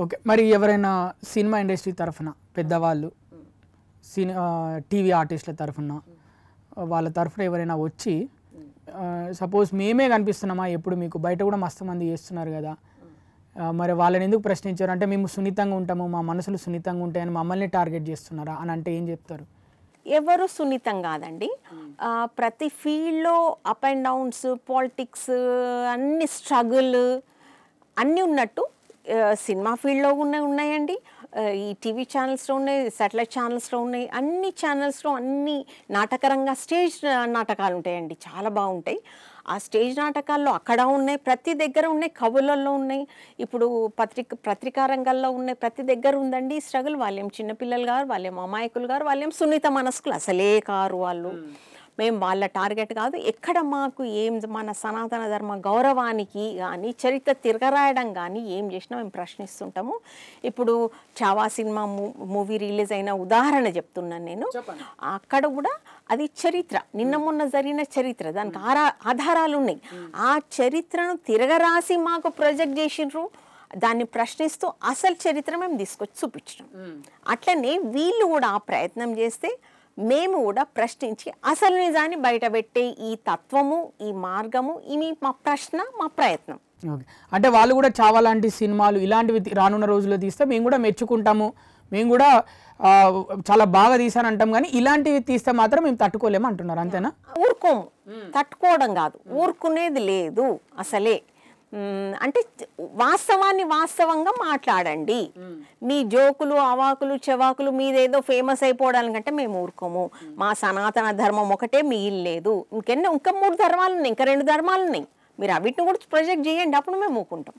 Okay. మరి ఎవరైనా cinema industry తరఫున పెద్దవాళ్ళు టీవీ ఆర్టిస్టుల తరఫున వాళ్ళ తరఫున ఎవరైనా వచ్చి సపోజ్ మేమే కనిపిస్తున్నామా ఎప్పుడు మీకు బయట కూడా మస్తు మంది చేస్తున్నారు కదా, మరి వాళ్ళని ఎందుకు ప్రశ్నించారు అంటే మేము సున్నితంగా ఉంటాము, మా మనసులు సున్నితంగా ఉంటాయని మమ్మల్ని టార్గెట్ చేస్తున్నారా అని అంటే ఏం చెప్తారు? ఎవరు సున్నితం కాదండి. ప్రతి ఫీల్డ్లో అప్ అండ్ డౌన్స్, పాలిటిక్స్, అన్ని స్ట్రగుల్ అన్నీ ఉన్నట్టు సినిమా ఫీల్డ్లో ఉన్నాయండి, ఈ టీవీ ఛానల్స్లో ఉన్నాయి, సాటిలైట్ ఛానల్స్లో ఉన్నాయి, అన్ని ఛానల్స్లో అన్ని నాటకరంగా స్టేజ్ నాటకాలు ఉంటాయండి, చాలా బాగుంటాయి. ఆ స్టేజ్ నాటకాల్లో అక్కడ ఉన్నాయి, ప్రతి దగ్గర ఉన్నాయి, కవులలో ఉన్నాయి, ఇప్పుడు పత్రికా రంగాల్లో ఉన్నాయి, ప్రతి దగ్గర ఉందండి స్ట్రగుల్. వాళ్ళేం చిన్నపిల్లలు గారు, వాళ్ళేం అమాయకులు గారు, వాళ్ళేం సున్నిత మనస్కులు అసలే కారు వాళ్ళు. మేము వాళ్ళ టార్గెట్ కాదు. ఎక్కడ మాకు ఏం మన సనాతన ధర్మ గౌరవానికి కానీ చరిత్ర తిరగరాయడం కానీ ఏం చేసినా మేము ప్రశ్నిస్తుంటాము. ఇప్పుడు చావా సినిమా మూవీ రిలీజ్ అయిన ఉదాహరణ చెప్తున్నాను నేను. అక్కడ కూడా అది చరిత్ర, నిన్న మొన్న జరిగిన చరిత్ర, దానికి ఆధారాలు ఉన్నాయి. ఆ చరిత్రను తిరగరాసి మాకు ప్రొజెక్ట్ చేసిండ్రు. దాన్ని ప్రశ్నిస్తూ అసలు చరిత్ర మేము తీసుకొచ్చి చూపించడం. అట్లనే వీళ్ళు కూడా ఆ ప్రయత్నం చేస్తే మేము కూడా ప్రశ్నించి అసలు నిజాన్ని బయటపెట్టే ఈ తత్వము, ఈ మార్గము, ఇవి మా ప్రశ్న, మా ప్రయత్నం. ఓకే. అంటే వాళ్ళు కూడా చావా లాంటి సినిమాలు ఇలాంటివి రానున్న రోజుల్లో తీస్తే మేము కూడా మెచ్చుకుంటాము, మేము కూడా చాలా బాగా తీసానంటాం, కానీ ఇలాంటివి తీస్తే మాత్రం మేము తట్టుకోలేము అంటున్నారు, అంతేనా? ఊరుకోము, తట్టుకోవడం కాదు, ఊరుకునేది లేదు అసలే. అంటే వాస్తవాన్ని వాస్తవంగా మాట్లాడండి. మీ జోకులు, అవాకులు, చెవాకులు మీదేదో ఫేమస్ అయిపోవడానికంటే మేము ఊరుకోము. మా సనాతన ధర్మం ఒకటే మిగిలిలేదు, ఇంకా 3 ధర్మాలు ఉన్నాయి, ఇంకా 2 ధర్మాలు ఉన్నాయి. మీరు అవిటిని కూడా ప్రొజెక్ట్ చేయండి, అప్పుడు మేము ఊరుకుంటాం.